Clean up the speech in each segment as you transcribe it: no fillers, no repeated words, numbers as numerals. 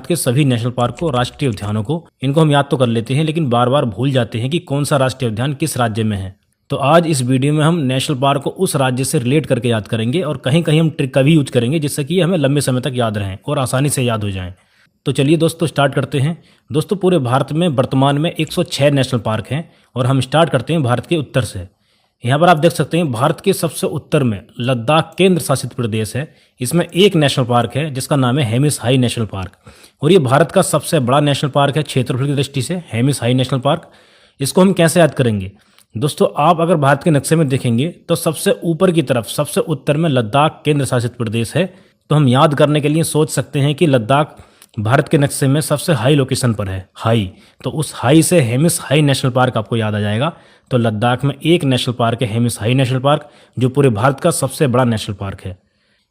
के सभी national park को, राष्ट्रीय उद्यानों को, इनको हम याद तो कर लेते हैं लेकिन बार बार भूल जाते हैं कि कौन सा राष्ट्रीय उद्यान किस राज्य में है। तो आज इस वीडियो में हम नेशनल पार्क को उस राज्य से रिलेट करके याद करेंगे और कहीं कहीं हम ट्रिक का भी यूज करेंगे जिससे कि हमें लंबे समय तक याद रहें और आसानी से याद हो जाएं। तो चलिए दोस्तों स्टार्ट करते हैं। दोस्तों पूरे भारत में वर्तमान में 106 नेशनल पार्क हैं और हम स्टार्ट करते हैं भारत के उत्तर से। यहाँ पर आप देख सकते हैं भारत के सबसे उत्तर में लद्दाख केंद्र शासित प्रदेश है। इसमें एक नेशनल पार्क है जिसका नाम है हेमिस हाई नेशनल पार्क और ये भारत का सबसे बड़ा नेशनल पार्क है क्षेत्रफल की दृष्टि से, हेमिस हाई नेशनल पार्क। इसको हम कैसे याद करेंगे दोस्तों, आप अगर भारत के नक्शे में देखेंगे तो सबसे ऊपर की तरफ सबसे उत्तर में लद्दाख केंद्र शासित प्रदेश है। तो हम याद करने के लिए सोच सकते हैं कि लद्दाख भारत के नक्शे में सबसे हाई लोकेशन पर है, हाई। तो उस हाई से हेमिस हाई नेशनल पार्क आपको याद आ जाएगा। तो लद्दाख में एक नेशनल पार्क है हेमिस हाई नेशनल पार्क, जो पूरे भारत का सबसे बड़ा नेशनल पार्क है।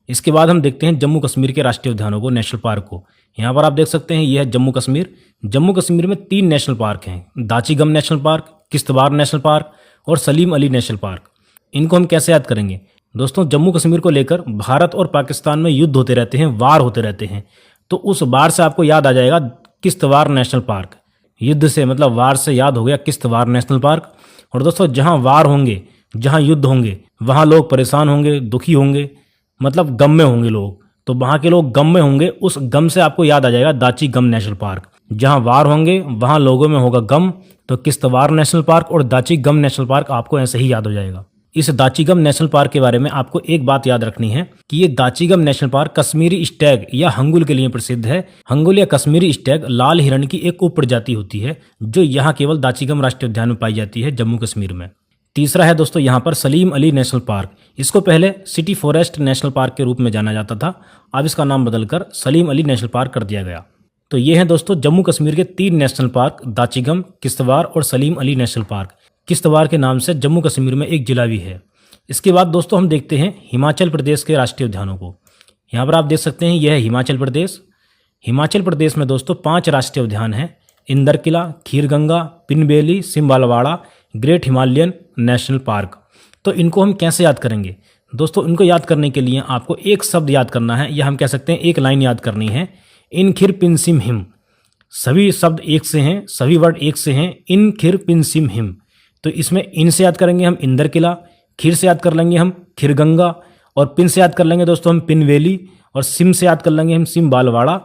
इसके बाद हम देखते हैं जम्मू कश्मीर के राष्ट्रीय उद्यानों को, नेशनल पार्क को। यहाँ पर आप देख सकते हैं यह है जम्मू कश्मीर। जम्मू कश्मीर में 3 नेशनल पार्क हैं, Dachigam national park, Kishtwar national park और सलीम अली नेशनल पार्क। इनको हम कैसे याद करेंगे दोस्तों, जम्मू कश्मीर को लेकर भारत और पाकिस्तान में युद्ध होते रहते हैं, वार होते रहते हैं। तो उस वार से आपको याद आ जाएगा किश्तवाड़ नेशनल पार्क। युद्ध से मतलब वार से याद हो गया किश्तवाड़ नेशनल पार्क। और दोस्तों जहां वार होंगे, जहां युद्ध होंगे, वहां लोग परेशान होंगे, दुखी होंगे, मतलब गम में होंगे लोग। तो वहां के लोग गम में होंगे, उस गम से आपको याद आ जाएगा दाची गम नेशनल पार्क। जहां वार होंगे वहां लोगों में होगा गम, तो किश्तवाड़ नेशनल पार्क और दाची गम नेशनल पार्क आपको ऐसे ही याद हो जाएगा। इस दाचिगम नेशनल पार्क के बारे में आपको एक बात याद रखनी है कि ये दाचिगम नेशनल पार्क कश्मीरी स्टैग या हंगुल के लिए प्रसिद्ध है। हंगुल या कश्मीरी स्टैग लाल हिरण की एक उप प्रजाति होती है जो यहाँ केवल दाचिगम राष्ट्रीय उद्यान में पाई जाती है, जम्मू कश्मीर में। तीसरा है दोस्तों यहाँ पर सलीम अली नेशनल पार्क। इसको पहले सिटी फॉरेस्ट नेशनल पार्क के रूप में जाना जाता था, अब इसका नाम बदलकर सलीम अली नेशनल पार्क कर दिया गया। तो ये हैं दोस्तों जम्मू कश्मीर के 3 नेशनल पार्क, दाचिगम, किश्तवाड़ और सलीम अली नेशनल पार्क। किश्तवाड़ के नाम से जम्मू कश्मीर में एक जिला भी है। इसके बाद दोस्तों हम देखते हैं हिमाचल प्रदेश के राष्ट्रीय उद्यानों को। यहाँ पर आप देख सकते हैं यह है हिमाचल प्रदेश। हिमाचल प्रदेश में दोस्तों 5 राष्ट्रीय उद्यान हैं, Inder Kila, Kheerganga, Pin valley, Simbalbara, great Himalayan national park. तो इनको हम कैसे याद करेंगे दोस्तों, इनको याद करने के लिए आपको एक शब्द याद करना है, या हम कह सकते हैं एक लाइन याद करनी है, इन खिर पिन सिम हिम। सभी शब्द एक से हैं, सभी वर्ड एक से हैं, इन खिर पिन सिम हिम। तो इसमें इन से याद करेंगे हम इंदर किला, खीर से याद कर लेंगे हम खीरगंगा, और पिन से याद कर लेंगे दोस्तों हम पिनवेली, और सिम से याद कर लेंगे हम सिम्बालवाड़ा,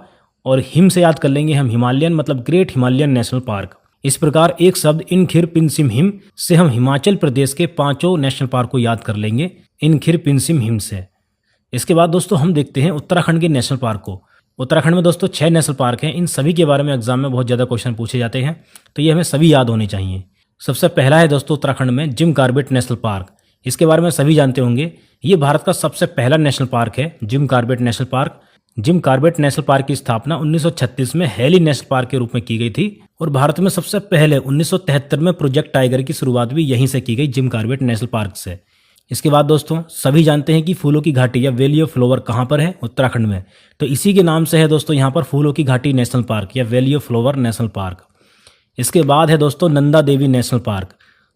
और हिम से याद कर लेंगे हम हिमालयन मतलब ग्रेट हिमालयन नेशनल पार्क। इस प्रकार एक शब्द इन खिर पिन सिम हिम से हम हिमाचल प्रदेश के 5 नेशनल पार्क को याद कर लेंगे, इन खिर पिन सिम हिम से। इसके बाद दोस्तों हम देखते हैं उत्तराखंड के नेशनल पार्क को। उत्तराखंड में दोस्तों 6 नेशनल पार्क हैं। इन सभी के बारे में एग्जाम में बहुत ज़्यादा क्वेश्चन पूछे जाते हैं, तो ये हमें सभी याद होने चाहिए। सबसे पहला है दोस्तों उत्तराखंड में जिम कॉर्बेट नेशनल पार्क। इसके बारे में सभी जानते होंगे, ये भारत का सबसे पहला नेशनल पार्क है, Jim Corbett national park. Jim Corbett national park की स्थापना 1936 में हेली नेशनल पार्क के रूप में की गई थी और भारत में सबसे पहले 1973 में प्रोजेक्ट टाइगर की शुरुआत भी यहीं से की गई, जिम कॉर्बेट नेशनल पार्क से। इसके बाद दोस्तों सभी जानते हैं कि फूलों की घाटी या वैली ऑफ फ्लावर कहाँ पर है, उत्तराखंड में। तो इसी के नाम से है दोस्तों यहाँ पर फूलों की घाटी नेशनल पार्क या valley of flower national park. इसके बाद है दोस्तों नंदा देवी नेशनल पार्क।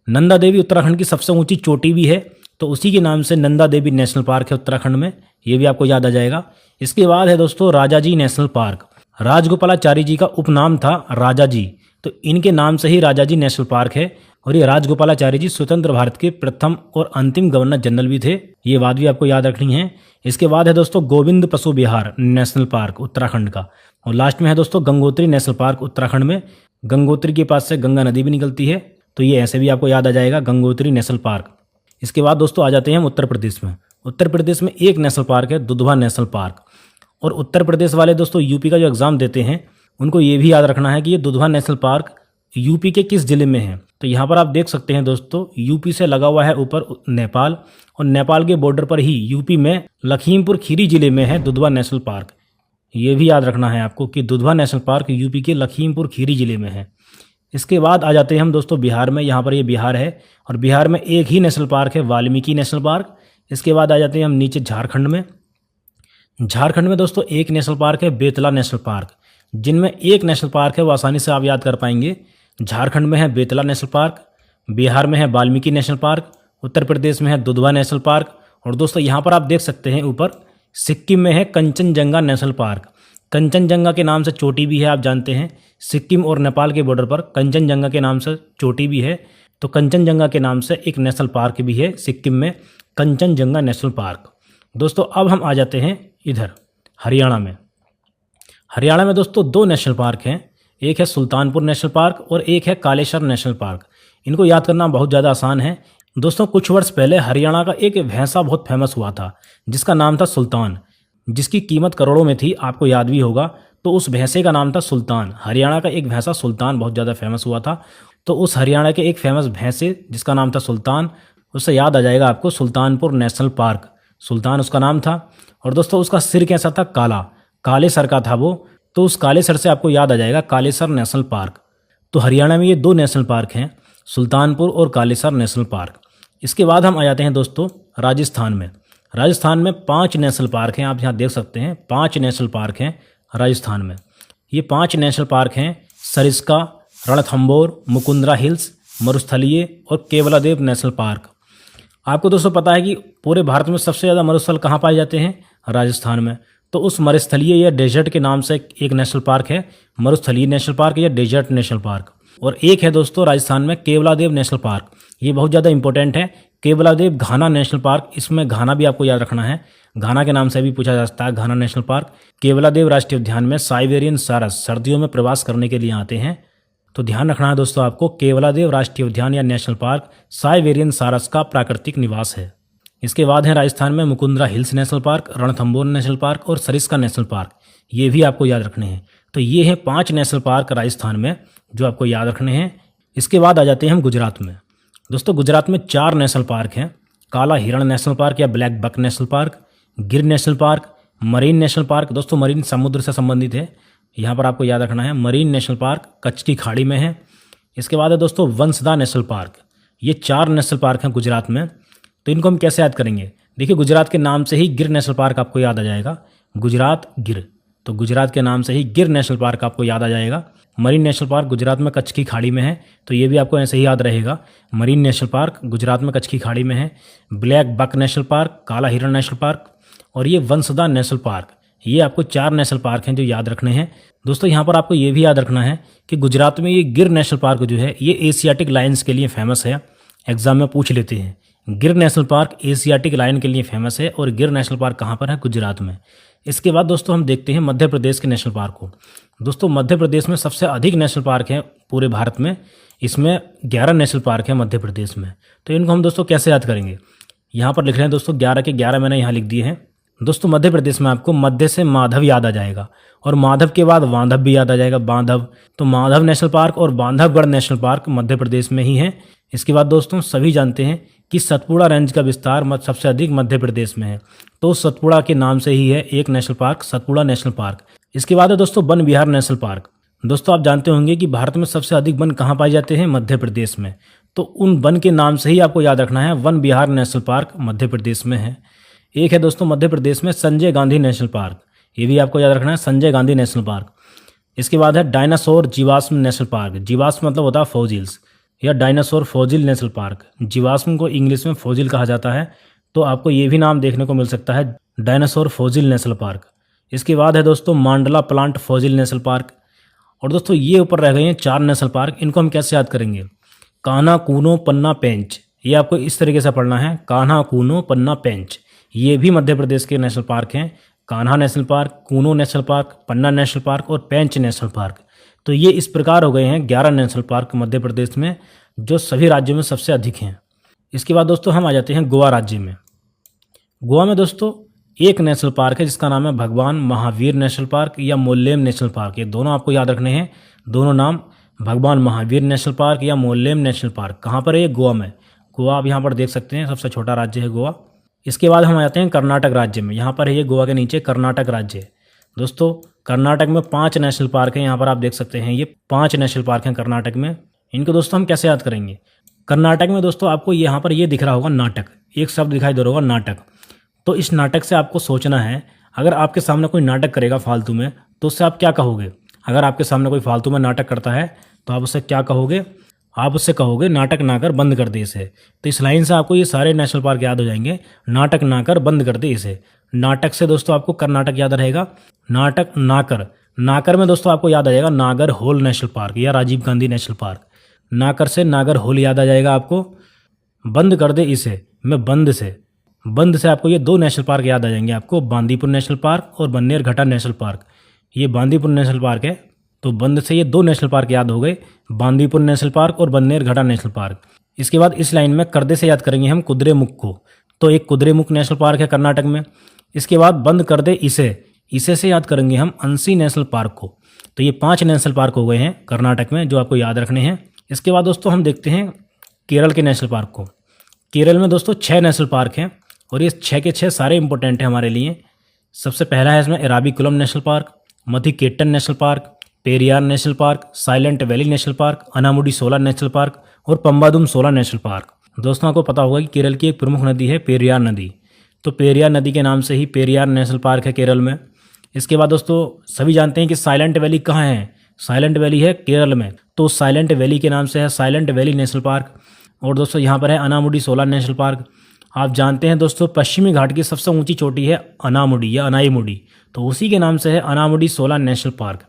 नंदा देवी उत्तराखंड की सबसे ऊंची चोटी भी है, तो उसी के नाम से नंदा देवी नेशनल पार्क है उत्तराखंड में, ये भी आपको याद आ जाएगा। इसके बाद है दोस्तों राजाजी नेशनल पार्क। राजगोपालाचारी जी का उपनाम था राजाजी, तो इनके नाम से ही राजाजी नेशनल पार्क है। और ये राजगोपालाचारी जी स्वतंत्र भारत के प्रथम और अंतिम गवर्नर जनरल भी थे, ये बात भी आपको याद रखनी है। इसके बाद है दोस्तों गोविंद पशु विहार नेशनल पार्क उत्तराखंड का। और लास्ट में है दोस्तों गंगोत्री नेशनल पार्क उत्तराखंड में। गंगोत्री के पास से गंगा नदी भी निकलती है, तो ये ऐसे भी आपको याद आ जाएगा, गंगोत्री नेशनल पार्क। इसके बाद दोस्तों आ जाते हैं हम उत्तर प्रदेश में। उत्तर प्रदेश में एक नेशनल पार्क है, दुधवा नेशनल पार्क। और उत्तर प्रदेश वाले दोस्तों यूपी का जो एग्जाम देते हैं उनको ये भी याद रखना है कि ये दुधवा नेशनल पार्क यूपी के किस जिले में है। तो यहाँ पर आप देख सकते हैं दोस्तों, यूपी से लगा हुआ है ऊपर नेपाल, और नेपाल के बॉर्डर पर ही यूपी में लखीमपुर खीरी जिले में है दुधवा नेशनल पार्क। ये भी याद रखना है आपको कि दुधवा नेशनल पार्क यूपी के लखीमपुर खीरी जिले में है। इसके बाद आ जाते हैं हम दोस्तों बिहार में। यहाँ पर ये बिहार है और बिहार में एक ही नेशनल पार्क है, वाल्मीकि नेशनल पार्क। इसके बाद आ जाते हैं हम नीचे झारखंड में। झारखंड में दोस्तों एक नेशनल पार्क है, बेतला नेशनल पार्क। जिनमें एक नेशनल पार्क है वो आसानी से आप याद कर पाएंगे। झारखंड में है बेतला नेशनल पार्क, बिहार में है वाल्मीकि नेशनल पार्क, उत्तर प्रदेश में है दुधवा नेशनल पार्क, और दोस्तों यहाँ पर आप देख सकते हैं ऊपर सिक्किम में है कंचनजंगा नेशनल पार्क। कंचनजंगा के नाम से चोटी भी है, आप जानते हैं। सिक्किम और नेपाल के बॉर्डर पर कंचनजंगा के नाम से चोटी भी है। तो कंचनजंगा के नाम से एक नेशनल पार्क भी है सिक्किम में, कंचनजंगा नेशनल पार्क। दोस्तों अब हम आ जाते हैं इधर हरियाणा में। हरियाणा में दोस्तों 2 नेशनल पार्क हैं, एक है सुल्तानपुर नेशनल पार्क और एक है कालेसर नेशनल पार्क। इनको याद करना बहुत ज़्यादा आसान है। दोस्तों कुछ वर्ष पहले हरियाणा का एक भैंसा बहुत फेमस हुआ था जिसका नाम था सुल्तान, जिसकी कीमत करोड़ों में थी, आपको याद भी होगा। तो उस भैंसे का नाम था सुल्तान। हरियाणा का एक भैंसा सुल्तान बहुत ज़्यादा फेमस हुआ था। तो उस हरियाणा के एक फेमस भैंसे जिसका नाम था सुल्तान, उससे याद आ जाएगा आपको सुल्तानपुर नेशनल पार्क। सुल्तान उसका नाम था। और दोस्तों उसका सिर कैसा था? काला, काले सर का था वो। तो उस काले सर से आपको याद आ जाएगा कालेसर नेशनल पार्क। तो हरियाणा में ये 2 नेशनल पार्क हैं, सुल्तानपुर और कालेसर नेशनल पार्क। इसके बाद हम आ जाते हैं दोस्तों राजस्थान में। राजस्थान में 5 नेशनल पार्क हैं, आप यहाँ देख सकते हैं 5 नेशनल पार्क हैं राजस्थान में। ये 5 नेशनल पार्क हैं सरिस्का, रणथंभौर, मुकुंदरा हिल्स, मरुस्थलीय और केवलादेव नेशनल पार्क। आपको दोस्तों पता है कि पूरे भारत में सबसे ज़्यादा मरुस्थल कहाँ पाए जाते हैं? राजस्थान में। तो उस मरुस्थलीय या डेजर्ट के नाम से एक नेशनल पार्क है मरुस्थलीय नेशनल पार्क या डेजर्ट नेशनल पार्क। और एक है दोस्तों राजस्थान में केवलादेव नेशनल पार्क। ये बहुत ज़्यादा इंपॉर्टेंट है। केवलादेव घाना नेशनल पार्क, इसमें घाना भी आपको याद रखना है, घाना के नाम से भी पूछा जा सकता है, घाना नेशनल पार्क। केवलादेव राष्ट्रीय उद्यान में साइबेरियन सारस सर्दियों में प्रवास करने के लिए आते हैं। तो ध्यान रखना है दोस्तों आपको, केवलादेव राष्ट्रीय उद्यान या नेशनल पार्क साइबेरियन सारस का प्राकृतिक निवास है। इसके बाद है राजस्थान में Mukundra hills national park, Ranthambore national park और सरिस्का नेशनल पार्क। ये भी आपको याद रखने हैं। तो ये हैं 5 नेशनल पार्क राजस्थान में जो आपको याद रखने हैं। इसके बाद आ जाते हैं हम गुजरात में। दोस्तों गुजरात में 4 नेशनल पार्क हैं, काला हिरण नेशनल पार्क या ब्लैक बक नेशनल पार्क, गिर national park, marine national park. दोस्तों मरीन समुद्र से संबंधित है, यहाँ पर आपको याद रखना है। मरीन नेशनल पार्क कच्छ की खाड़ी में है। इसके बाद है दोस्तों वंसदा नेशनल पार्क। ये 4 नेशनल पार्क हैं गुजरात में। तो इनको हम कैसे याद करेंगे? देखिए गुजरात के नाम से ही गिर नेशनल पार्क आपको याद आ जाएगा, गुजरात गिर। तो गुजरात के नाम से ही गिर नेशनल पार्क आपको याद आ जाएगा। मरीन नेशनल पार्क गुजरात में कच्छ की खाड़ी में है, तो ये भी आपको ऐसे ही याद रहेगा। मरीन नेशनल पार्क गुजरात में कच्छ की खाड़ी में है। ब्लैक बक नेशनल पार्क, काला हिरण नेशनल पार्क और ये वंसदा नेशनल पार्क। ये आपको 4 नेशनल पार्क हैं जो याद रखने हैं। दोस्तों यहाँ पर आपको ये भी याद रखना है कि गुजरात में ये गिर नेशनल पार्क जो है ये एशियाटिक लायंस के लिए फेमस है। एग्जाम में पूछ लेते हैं, गिर नेशनल पार्क एशियाटिक लायन के लिए फेमस है और गिर नेशनल पार्क कहाँ पर है? गुजरात में। इसके बाद दोस्तों हम देखते हैं मध्य प्रदेश के नेशनल पार्क को। दोस्तों मध्य प्रदेश में सबसे अधिक नेशनल पार्क हैं पूरे भारत में। इसमें 11 नेशनल पार्क हैं मध्य प्रदेश में। तो इनको हम दोस्तों कैसे याद करेंगे? यहाँ पर लिख रहे हैं दोस्तों 11 के 11 मैंने यहाँ लिख दिए हैं। दोस्तों मध्य प्रदेश में आपको मध्य से माधव याद आ जाएगा और माधव के बाद बांधव भी याद आ जाएगा, बांधव। तो माधव नेशनल पार्क और बांधवगढ़ नेशनल पार्क मध्य प्रदेश में ही है। इसके बाद दोस्तों सभी जानते हैं कि सतपुड़ा रेंज का विस्तार सबसे अधिक मध्य प्रदेश में है। तो सतपुड़ा के नाम से ही है एक national park, Satpura national park. इसके बाद है दोस्तों वन विहार नेशनल पार्क। दोस्तों आप जानते होंगे कि भारत में सबसे अधिक वन कहाँ पाए जाते हैं? मध्य प्रदेश में। तो उन वन के नाम से ही आपको याद रखना है, वन विहार नेशनल पार्क मध्य प्रदेश में है। एक है दोस्तों मध्य प्रदेश में संजय गांधी नेशनल पार्क, ये भी आपको याद रखना है, संजय गांधी नेशनल पार्क। इसके बाद है डायनासोर जीवाश्म नेशनल पार्क। जीवाश्म मतलब होता है फॉजिल्स या डायनासोर फॉजिल नेशनल पार्क। जीवाश्म को इंग्लिश में फॉजिल कहा जाता है, तो आपको ये भी नाम देखने को मिल सकता है, डायनासोर फॉजिल नेशनल पार्क। इसके बाद है दोस्तों मांडला प्लांट फॉजिल नेशनल पार्क। और दोस्तों ये ऊपर रह गए हैं 4 नेशनल पार्क। इनको हम कैसे याद करेंगे? कान्हा, कूनो, पन्ना, पेंच। ये आपको इस तरीके से पढ़ना है, कान्हा, कूनो, पन्ना, पेंच। ये भी मध्य प्रदेश के नेशनल पार्क हैं। Kanha national park, Kuno national park, Panna national park और पेंच नेशनल पार्क। तो ये इस प्रकार हो गए हैं 11 नेशनल पार्क मध्य प्रदेश में, जो सभी राज्यों में सबसे अधिक हैं। इसके बाद दोस्तों हम आ जाते हैं गोवा राज्य में। गोवा में दोस्तों एक नेशनल पार्क है जिसका नाम है भगवान महावीर नेशनल पार्क या मोल्लेम नेशनल पार्क। ये दोनों आपको याद रखने हैं, दोनों नाम, भगवान महावीर नेशनल पार्क या मोल्लेम नेशनल पार्क। कहाँ पर है ये? गोवा में। गोवा आप यहाँ पर देख सकते हैं, सबसे छोटा राज्य है गोवा। इसके बाद हम आते हैं कर्नाटक राज्य में। यहाँ पर है ये गोवा के नीचे कर्नाटक राज्य। दोस्तों कर्नाटक में 5 नेशनल पार्क हैं, यहाँ पर आप देख सकते हैं, ये 5 नेशनल पार्क हैं कर्नाटक में। इनको दोस्तों हम कैसे याद करेंगे? कर्नाटक में दोस्तों आपको यहाँ पर ये दिख रहा होगा नाटक, एक शब्द दिखाई दे रहा होगा नाटक। तो इस नाटक से आपको सोचना है, अगर आपके सामने कोई नाटक करेगा फालतू में तो उससे आप क्या कहोगे? अगर आपके सामने कोई फालतू में नाटक करता है तो आप उससे क्या कहोगे? आप उससे कहोगे नाटक ना कर, बंद कर दे इसे। तो इस लाइन से आपको ये सारे नेशनल पार्क याद हो जाएंगे, नाटक ना कर, बंद कर दे इसे। नाटक से दोस्तों आपको कर्नाटक याद रहेगा। नाटक नाकर, नाकर में दोस्तों आपको याद आ जाएगा नागर होल नेशनल पार्क या राजीव गांधी नेशनल पार्क। नाकर से नागर होल याद आ जाएगा आपको। बंद कर दे इसे में बंद से आपको ये 2 नेशनल पार्क याद आ जाएंगे आपको, बांदीपुर नेशनल पार्क और बन्नेरघट्टा नेशनल पार्क। ये बांदीपुर नेशनल पार्क है, तो बंद से ये 2 नेशनल पार्क याद हो गए, बांदीपुर नेशनल पार्क और बन्नेरघट्टा नेशनल पार्क। इसके बाद इस लाइन में करदे से याद करेंगे हम कुद्रेमुख को, तो एक कुद्रेमुख नेशनल पार्क है कर्नाटक में। इसके बाद बंद कर दे इसे से याद करेंगे हम अंसी नेशनल पार्क को। तो ये 5 नेशनल पार्क हो गए हैं कर्नाटक में जो आपको याद रखने हैं। इसके बाद दोस्तों हम देखते हैं केरल के नेशनल पार्क को। केरल में दोस्तों 6 नेशनल पार्क हैं और ये 6 के 6 सारे इंपॉर्टेंट हैं हमारे लिए। सबसे पहला है इसमें Eravikulam national park, Mathikettan national park, Periyar national park, Silent Valley national park, Anamudi Shola national park और पंबादुम सोला नेशनल पार्क। दोस्तों आपको पता होगा कि केरल की एक प्रमुख नदी है पेरियार नदी, तो पेरियार नदी के नाम से ही पेरियार नेशनल पार्क है केरल में। इसके बाद दोस्तों सभी जानते हैं कि साइलेंट वैली कहाँ है, साइलेंट वैली है केरल में, तो साइलेंट वैली के नाम से है साइलेंट वैली नेशनल पार्क। और दोस्तों यहाँ पर है अनामुडी सोला नेशनल पार्क। आप जानते हैं दोस्तों पश्चिमी घाट की सबसे ऊंची चोटी है अनामुडी या अनाईमुडी, तो उसी के नाम से है अनामुडी सोला नेशनल पार्क।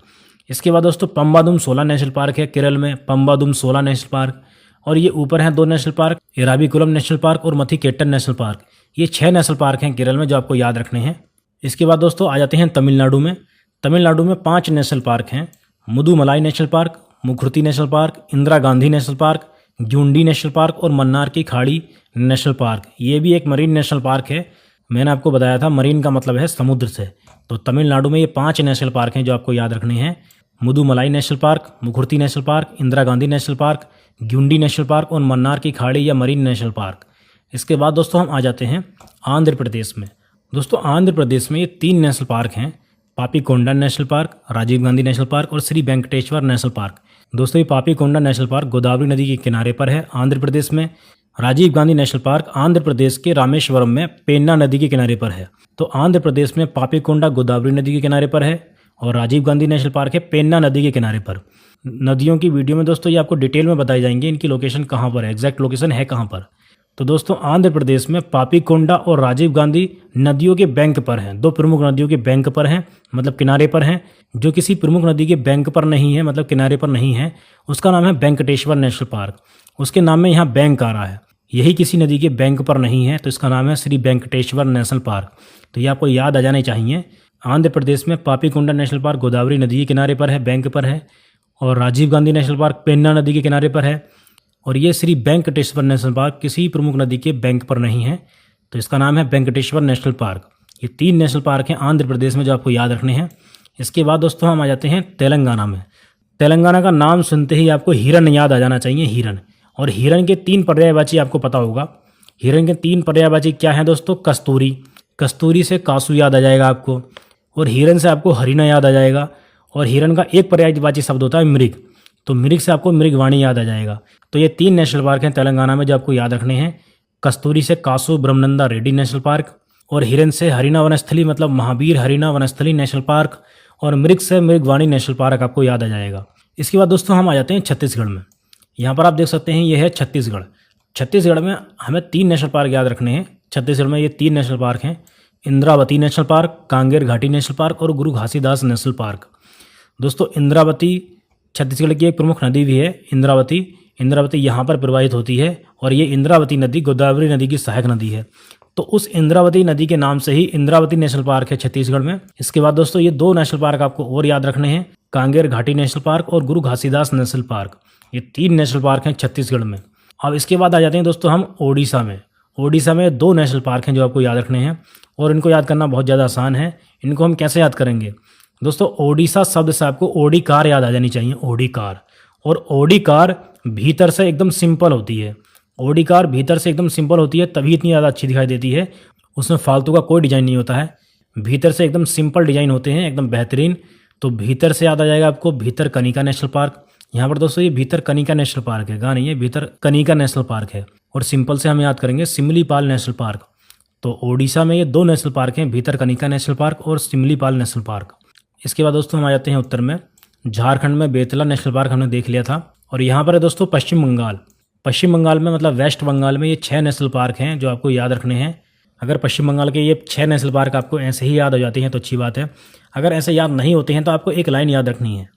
इसके बाद दोस्तों पंबादुम सोला नेशनल पार्क है केरल में, पंबादुम सोला नेशनल पार्क। और ये ऊपर हैं 2 national park, Eravikulam national park और मथिकेट्टन नेशनल पार्क। ये 6 नेशनल पार्क हैं केरल में जो आपको याद रखने हैं। इसके बाद दोस्तों आ जाते हैं तमिलनाडु में। तमिलनाडु में 5 नेशनल पार्क हैं, Mudumalai national park, Mukurthi national park, Indira Gandhi national park, Guindy national park और मन्नार की खाड़ी नेशनल पार्क। ये भी एक मरीन नेशनल पार्क है, मैंने आपको बताया था मरीन का मतलब है समुद्र से। तो तमिलनाडु में ये 5 नेशनल पार्क हैं जो आपको याद रखने हैं, Mudumalai national park, Mukurthi national park, Indira Gandhi national park, Guindy national park और मन्नार की खाड़ी या मरीन नेशनल पार्क। इसके बाद दोस्तों हम आ जाते हैं आंध्र प्रदेश में। दोस्तों आंध्र प्रदेश में ये 3 नेशनल पार्क हैं, Papikonda national park, Rajiv Gandhi national park और श्री वेंकटेश्वर नेशनल पार्क। दोस्तों ये पापीकोंडा नेशनल पार्क गोदावरी नदी के किनारे पर है आंध्र प्रदेश में। राजीव गांधी नेशनल पार्क आंध्र प्रदेश के रामेश्वरम में पेन्ना नदी के किनारे पर है। तो आंध्र प्रदेश में पापीकोंडा गोदावरी नदी के किनारे पर है और राजीव गांधी नेशनल पार्क है पेन्ना नदी के किनारे पर। नदियों की वीडियो में दोस्तों ये आपको डिटेल में बताई जाएंगी, इनकी लोकेशन कहाँ पर है, एग्जैक्ट लोकेशन है कहाँ पर। तो दोस्तों आंध्र प्रदेश में पापीकोंडा और राजीव गांधी नदियों के बैंक पर हैं, 2 प्रमुख नदियों के बैंक पर हैं, मतलब किनारे पर हैं। जो किसी प्रमुख नदी के बैंक पर नहीं है, मतलब किनारे पर नहीं है, उसका नाम है वेंकटेश्वर नेशनल पार्क। उसके नाम में यहाँ बैंक आ रहा है, यही किसी नदी के बैंक पर नहीं है, तो इसका नाम है श्री वेंकटेश्वर नेशनल पार्क। तो ये आपको याद आ जाने चाहिए। आंध्र प्रदेश में पापीकोंडा नेशनल पार्क गोदावरी नदी के किनारे पर है, बैंक पर है, और राजीव गांधी नेशनल पार्क पेन्ना नदी के किनारे पर है, और ये श्री वेंकटेश्वर नेशनल पार्क किसी प्रमुख नदी के बैंक पर नहीं है, तो इसका नाम है वेंकटेश्वर नेशनल पार्क। ये 3 नेशनल पार्क हैं आंध्र प्रदेश में जो आपको याद रखने हैं। इसके बाद दोस्तों हम आ जाते हैं तेलंगाना में। तेलंगाना का नाम सुनते ही आपको हिरन याद आ जाना चाहिए, हिरन। और हिरन के 3 पर्यायवाची आपको पता होगा। हिरन के 3 पर्यायवाची क्या हैं दोस्तों? कस्तूरी, कस्तूरी से कासू याद आ जाएगा आपको, और हिरन से आपको हरिना याद आ जाएगा, और हिरन का एक पर्यायवाची शब्द होता है मृग, तो मृग से आपको मृगवाणी याद आ जाएगा। तो ये 3 नेशनल पार्क हैं तेलंगाना में जो आपको याद रखने हैं। कस्तूरी से कासू ब्रह्मनंदा रेड्डी नेशनल पार्क, और हिरन से हरिना वनस्थली मतलब महावीर हरिना वनस्थली नेशनल पार्क, और मृग से मृगवाणी नेशनल पार्क आपको याद आ जाएगा। इसके बाद दोस्तों हम आ जाते हैं छत्तीसगढ़ में। यहाँ पर आप देख सकते हैं ये है छत्तीसगढ़। छत्तीसगढ़ में हमें 3 नेशनल पार्क याद रखने हैं। छत्तीसगढ़ में ये 3 नेशनल पार्क हैं, इंद्रावती नेशनल पार्क, कांगेर घाटी नेशनल पार्क और गुरु घासीदास नेशनल पार्क। दोस्तों इंद्रावती छत्तीसगढ़ की एक प्रमुख नदी भी है, इंद्रावती यहाँ पर प्रवाहित होती है, और ये इंद्रावती नदी गोदावरी नदी की सहायक नदी है। तो उस इंद्रावती नदी के नाम से ही इंद्रावती नेशनल पार्क है छत्तीसगढ़ में। इसके बाद दोस्तों ये 2 नेशनल पार्क आपको और याद रखने हैं, कांगेर घाटी नेशनल पार्क और गुरु घासीदास नेशनल पार्क। ये 3 नेशनल पार्क हैं छत्तीसगढ़ में। अब इसके बाद आ जाते हैं दोस्तों हम ओडिशा में। ओडिशा में 2 नेशनल पार्क हैं जो आपको याद रखने हैं, और इनको याद करना बहुत ज़्यादा आसान है। इनको हम कैसे याद करेंगे दोस्तों? ओडिशा शब्द से आपको ओडी कार याद आ जानी चाहिए, ओडी कार। और ओडी कार भीतर से एकदम सिंपल होती है, ओडी कार भीतर से एकदम सिंपल होती है, तभी इतनी ज़्यादा अच्छी दिखाई देती है। उसमें फालतू का कोई डिज़ाइन नहीं होता है, भीतर से एकदम सिंपल डिज़ाइन होते हैं, एकदम बेहतरीन। तो भीतर से याद आ जाएगा आपको भीतर कनिका नेशनल पार्क। यहाँ पर दोस्तों ये भीतर कनिका नेशनल पार्क है, नहीं है, भीतर कनिका नेशनल पार्क है। और सिंपल से हम याद करेंगे सिमलीपाल नेशनल पार्क। तो ओडिशा में ये 2 नेशनल पार्क हैं, भीतर कनिका नेशनल पार्क और सिमलीपाल नेशनल पार्क। इसके बाद दोस्तों हम आ जाते हैं उत्तर में। झारखंड में बेतला नेशनल पार्क हमने देख लिया था, और यहाँ पर है दोस्तों पश्चिम बंगाल। पश्चिम बंगाल में मतलब वेस्ट बंगाल में ये 6 नेशनल पार्क हैं जो आपको याद रखने हैं। अगर पश्चिम बंगाल के ये 6 नेशनल पार्क आपको ऐसे ही याद हो जाती हैं तो अच्छी बात है। अगर ऐसे याद नहीं होते हैं तो आपको एक लाइन याद रखनी है।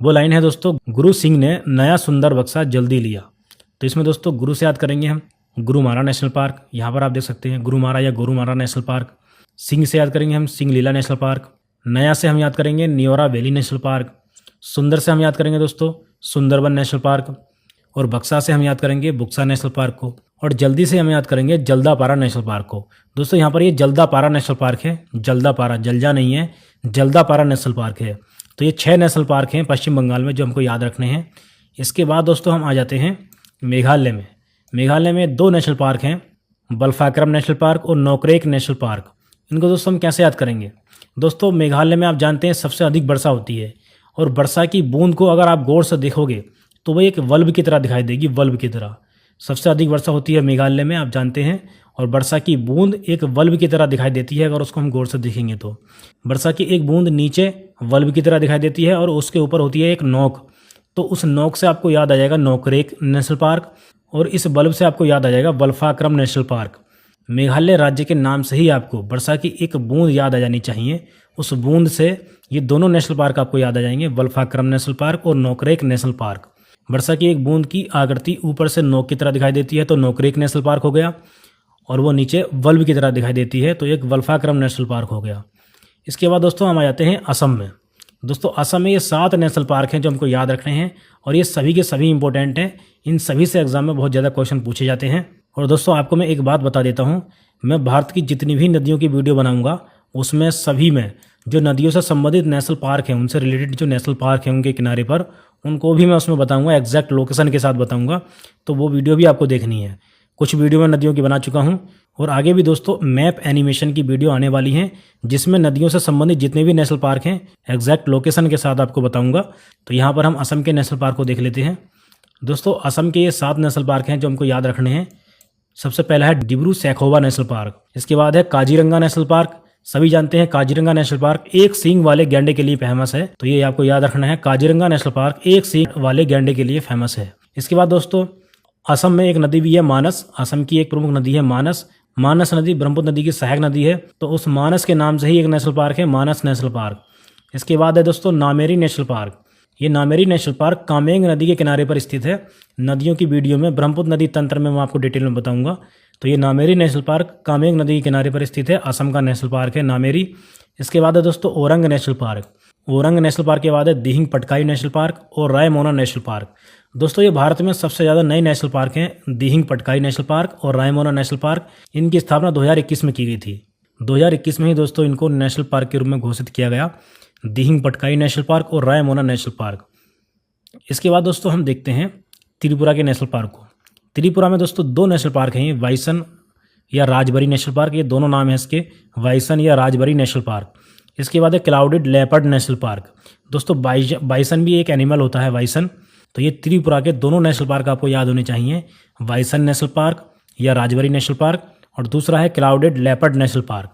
वो लाइन है दोस्तों, गुरु सिंह ने नया सुंदर बक्सा जल्दी लिया। तो इसमें दोस्तों गुरु से याद करेंगे हम गुरुमारा नेशनल पार्क, यहाँ पर आप देख सकते हैं गुरुमारा या गोरुमारा नेशनल पार्क। सिंह से याद करेंगे हम सिंगलीला नेशनल पार्क। नया से हम याद करेंगे न्योरा वैली नेशनल पार्क। सुंदर से हम याद करेंगे दोस्तों सुंदरबन नेशनल पार्क। और बक्सा से हम याद करेंगे बुक्सा नेशनल पार्क को। और जल्दी से हम याद करेंगे जल्दापारा नेशनल पार्क को। दोस्तों यहाँ पर ये जल्दापारा नेशनल पार्क है, जल्दापारा, जल्जा नहीं है, जल्दापारा नेशनल पार्क है। तो ये 6 नेशनल पार्क हैं पश्चिम बंगाल में जो हमको याद रखने हैं। इसके बाद दोस्तों हम आ जाते हैं मेघालय में। मेघालय में 2 नेशनल पार्क हैं, बल्फाक्रम नेशनल पार्क और नोकरेक नेशनल पार्क। इनको दोस्तों हम कैसे याद करेंगे? दोस्तों मेघालय में आप जानते हैं सबसे अधिक वर्षा होती है, और वर्षा की बूंद को अगर आप गौर से देखोगे तो वो एक वल्ब की तरह दिखाई देगी, वल्ब की तरह। सबसे अधिक वर्षा होती है मेघालय में, आप जानते हैं, और वर्षा की बूंद एक वल्ब की तरह दिखाई देती है अगर उसको हम गौर से देखेंगे तो। वर्षा की एक बूंद नीचे वल्ब की तरह दिखाई देती है और उसके ऊपर होती है एक नोक। तो उस नोक से आपको याद आ जाएगा नोकरेक नेशनल पार्क, और इस बल्ब से आपको याद आ जाएगा बल्फाक्रम नेशनल पार्क। मेघालय राज्य के नाम से ही आपको वर्षा की एक बूंद याद आ जानी चाहिए। उस बूंद से ये दोनों नेशनल पार्क आपको याद आ जाएंगे, बल्फाक्रम नेशनल पार्क और नोकरेक नेशनल पार्क। वर्षा की एक बूंद की आकृति ऊपर से नोक की तरह दिखाई देती है तो नोकरेक नेशनल पार्क हो गया, और वो नीचे वल्ब की तरह दिखाई देती है तो एक बल्फाक्रम नेशनल पार्क हो गया। इसके बाद दोस्तों हम आ जाते हैं असम में। दोस्तों असम में ये 7 नेशनल पार्क हैं जो हमको याद रखने हैं, और ये सभी के सभी इंपॉर्टेंट हैं। इन सभी से एग्जाम में बहुत ज़्यादा क्वेश्चन पूछे जाते हैं। और दोस्तों आपको मैं एक बात बता देता हूँ, मैं भारत की जितनी भी नदियों की वीडियो बनाऊंगा उसमें सभी में जो नदियों से संबंधित नेशनल पार्क हैं, उनसे रिलेटेड जो नेशनल पार्क हैं उनके किनारे पर, उनको भी मैं उसमें बताऊंगा, एग्जैक्ट लोकेशन के साथ बताऊंगा। तो वो वीडियो भी आपको देखनी है। कुछ वीडियो मैं नदियों की बना चुका हूँ, और आगे भी दोस्तों मैप एनिमेशन की वीडियो आने वाली हैं जिसमें नदियों से संबंधित जितने भी नेशनल पार्क हैं एग्जैक्ट लोकेशन के साथ आपको बताऊंगा। तो यहाँ पर हम असम के नेशनल पार्क को देख लेते हैं। दोस्तों असम के ये 7 नेशनल पार्क हैं जो हमको याद रखने हैं। सबसे पहला है डिब्रू सैखोवा नेशनल पार्क। इसके बाद है काजीरंगा नेशनल पार्क। सभी जानते हैं काजीरंगा नेशनल पार्क एक सींग वाले गैंडे के लिए फेमस है, तो ये आपको याद रखना है, काजीरंगा नेशनल पार्क एक सींग वाले गैंडे के लिए फेमस है। इसके बाद दोस्तों असम में एक नदी भी है मानस। असम की एक प्रमुख नदी है मानस। मानस नदी ब्रह्मपुत्र नदी की सहायक नदी है, तो उस मानस के नाम से ही एक नेशनल पार्क है, मानस नेशनल पार्क। इसके बाद है दोस्तों नामेरी नेशनल पार्क। ये नामेरी नेशनल पार्क कामेंग नदी के किनारे पर स्थित है। नदियों की वीडियो में ब्रह्मपुत्र नदी तंत्र में मैं आपको डिटेल में बताऊंगा। तो ये नामेरी नेशनल पार्क कामेंग नदी के किनारे पर स्थित है, असम का नेशनल पार्क है नामेरी। इसके बाद है दोस्तों orang national park. Orang national park के बाद है दिहिंग पटकाई नेशनल पार्क और रायमोना नेशनल पार्क। दोस्तों ये भारत में सबसे ज़्यादा नए नेशनल पार्क हैं, दिहिंग पटकाई नेशनल पार्क और रायमोना नेशनल पार्क। इनकी स्थापना 2021 में की गई थी। 2021 में ही दोस्तों इनको नेशनल पार्क के रूप में घोषित किया गया, दिहिंग पटकाई नेशनल पार्क और रायमोना नेशनल पार्क। इसके बाद दोस्तों हम देखते हैं त्रिपुरा के नेशनल पार्क को। त्रिपुरा में दोस्तों 2 नेशनल पार्क हैं, वाइसन या राजबरी नेशनल पार्क, ये दोनों नाम हैं इसके, वाइसन या राजबरी नेशनल पार्क। इसके बाद है क्लाउडेड लेपर्ड नेशनल पार्क। दोस्तों बाइसन भी एक एनिमल होता है, वाइसन। तो ये त्रिपुरा के दोनों नेशनल पार्क आपको याद होने चाहिए, वाइसन नेशनल पार्क या राजबरी नेशनल पार्क, और दूसरा है क्लाउडेड लेपर्ड नेशनल पार्क।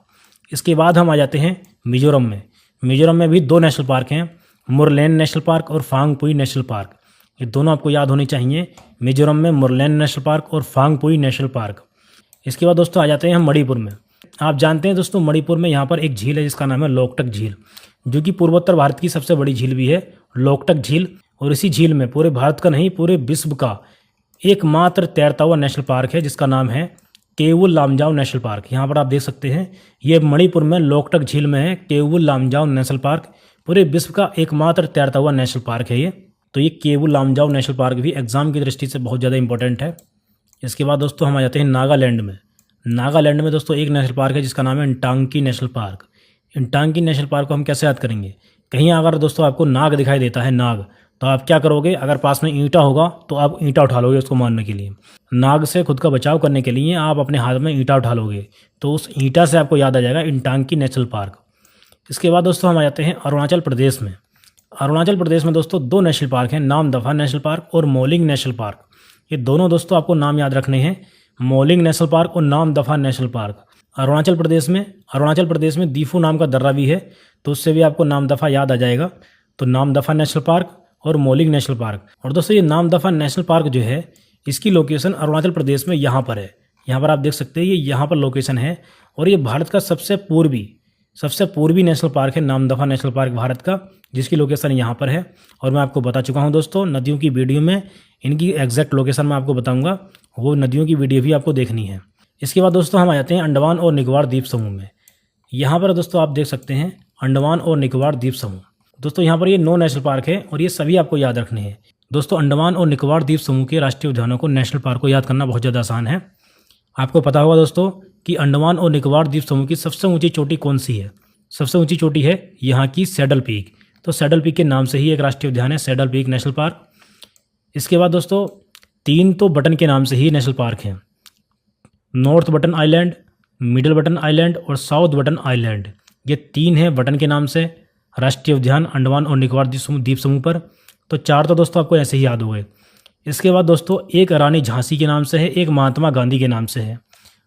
इसके बाद हम आ जाते हैं मिजोरम में। मिजोरम में भी 2 नेशनल पार्क हैं, मुरलेन नेशनल पार्क और फांगपुई नेशनल पार्क। ये दोनों आपको याद होनी चाहिए, मिजोरम में मुरलेन नेशनल पार्क और फांगपुई नेशनल पार्क। इसके बाद दोस्तों आ जाते हैं हम मणिपुर में। आप जानते हैं दोस्तों मणिपुर में यहाँ पर एक झील है जिसका नाम है लोकटक झील, जो कि पूर्वोत्तर भारत की सबसे बड़ी झील भी है, लोकटक झील। और इसी झील में पूरे भारत का नहीं पूरे विश्व का एकमात्र तैरता हुआ नेशनल पार्क है जिसका नाम है केवुल लामजाओ नेशनल पार्क। यहाँ पर आप देख सकते हैं ये मणिपुर में लोकटक झील में है, केवुल लामजाओ नेशनल पार्क। पूरे विश्व का एकमात्र तैरता हुआ नेशनल पार्क है ये। तो ये केवुल लामजाओ नेशनल पार्क भी एग्जाम की दृष्टि से बहुत ज़्यादा इंपॉर्टेंट है। इसके बाद दोस्तों हम आ जाते हैं नागालैंड में। नागालैंड में दोस्तों एक नेशनल पार्क है जिसका नाम है Intanki national park. Intanki national park को हम कैसे याद करेंगे? कहीं अगर दोस्तों आपको नाग दिखाई देता है, नाग, तो आप क्या करोगे? अगर पास में ईंटा होगा तो आप ईंटा उठा लोगे उसको मारने के लिए। नाग से खुद का बचाव करने के लिए आप अपने हाथ में ईंटा उठा लोगे, तो उस ईंटा से आपको याद आ जाएगा इंटांकी नेशनल पार्क। इसके बाद दोस्तों हम आ जाते हैं अरुणाचल प्रदेश में। अरुणाचल प्रदेश में दोस्तों 2 नेशनल पार्क हैं, नामदफा नेशनल पार्क और मोलिंग नेशनल पार्क। ये दोनों दोस्तों आपको नाम याद रखने हैं, मोलिंग नेशनल पार्क और नामदफा नेशनल पार्क। अरुणाचल प्रदेश में दीफू नाम का दर्रा भी है, तो उससे भी आपको नामदफा याद आ जाएगा। तो नामदफा नेशनल पार्क और मोलिंग नेशनल पार्क। और दोस्तों ये नामदफा नेशनल पार्क जो है इसकी लोकेशन अरुणाचल प्रदेश में यहाँ पर है, यहाँ पर आप देख सकते हैं ये यहाँ पर लोकेशन है और ये भारत का सबसे पूर्वी नेशनल पार्क है, नामदफा नेशनल पार्क भारत का, जिसकी लोकेशन यहाँ पर है। और मैं आपको बता चुका हूँ दोस्तों, नदियों की वीडियो में इनकी एग्जैक्ट लोकेशन मैं आपको बताऊँगा, वो नदियों की वीडियो भी आपको देखनी है। इसके बाद दोस्तों हम आ जाते हैं अंडमान और निकोबार द्वीप समूह में। यहाँ पर दोस्तों आप देख सकते हैं अंडमान और निकोबार द्वीप समूह। दोस्तों यहाँ पर ये 9 नेशनल पार्क है और ये सभी आपको याद रखने हैं। दोस्तों अंडमान और निकोबार द्वीप समूह के राष्ट्रीय उद्यानों को, नेशनल पार्क को याद करना बहुत ज़्यादा आसान है। आपको पता होगा दोस्तों कि अंडमान और निकोबार द्वीप समूह की सबसे ऊंची चोटी कौन सी है? सबसे ऊंची चोटी है यहाँ की सैडल पीक। तो सैडल पीक के नाम से ही एक राष्ट्रीय उद्यान है, सैडल पीक नेशनल पार्क। इसके बाद दोस्तों 3 तो बटन के नाम से ही नेशनल पार्क हैं, north button island, middle button island और साउथ बटन आइलैंड। ये 3 हैं बटन के नाम से राष्ट्रीय उद्यान अंडमान और निकोबार द्वीप समूह पर। तो 4 तो दोस्तों आपको ऐसे ही याद हो गए। इसके बाद दोस्तों एक रानी झांसी के नाम से है, एक महात्मा गांधी के नाम से है।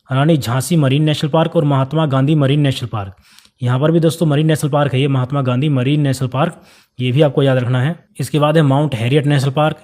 Rani Jhansi marine national park और Mahatma Gandhi marine national park. यहाँ पर भी दोस्तों मरीन नेशनल पार्क है, ये Mahatma Gandhi marine national park, ये भी आपको याद रखना है। इसके बाद है Mount Harriet national park,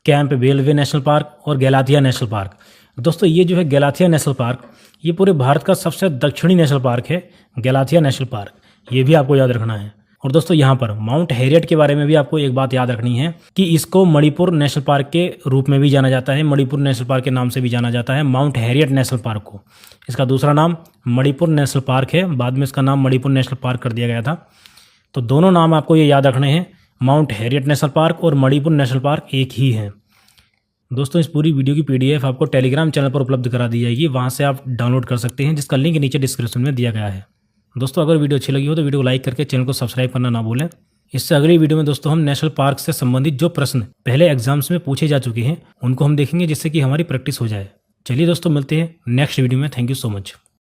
Campbell Bay national park और गैलाथिया नेशनल पार्क। दोस्तों ये जो है गैलाथिया नेशनल पार्क, ये पूरे भारत का सबसे दक्षिणी नेशनल पार्क है, गैलाथिया नेशनल पार्क, ये भी आपको याद रखना है। और दोस्तों यहाँ पर माउंट हैरियट के बारे में भी आपको एक बात याद रखनी है कि इसको मणिपुर नेशनल पार्क के रूप में भी जाना जाता है, मणिपुर नेशनल पार्क के नाम से भी जाना जाता है माउंट हैरियट नेशनल पार्क को। इसका दूसरा नाम मणिपुर नेशनल पार्क है, बाद में इसका नाम मणिपुर नेशनल पार्क कर दिया गया था। तो दोनों नाम आपको ये याद रखने हैं, माउंट हैरियट नेशनल पार्क और मणिपुर नेशनल पार्क एक ही है। दोस्तों इस पूरी वीडियो की PDF आपको टेलीग्राम चैनल पर उपलब्ध करा दी जाएगी, वहाँ से आप डाउनलोड कर सकते हैं, जिसका लिंक नीचे डिस्क्रिप्शन में दिया गया है। दोस्तों अगर वीडियो अच्छी लगी हो तो वीडियो को लाइक करके चैनल को सब्सक्राइब करना ना भूलें। इससे अगली वीडियो में दोस्तों हम नेशनल पार्क से संबंधित जो प्रश्न पहले एग्जाम्स में पूछे जा चुके हैं उनको हम देखेंगे, जिससे कि हमारी प्रैक्टिस हो जाए। चलिए दोस्तों मिलते हैं नेक्स्ट वीडियो में। Thank you so much.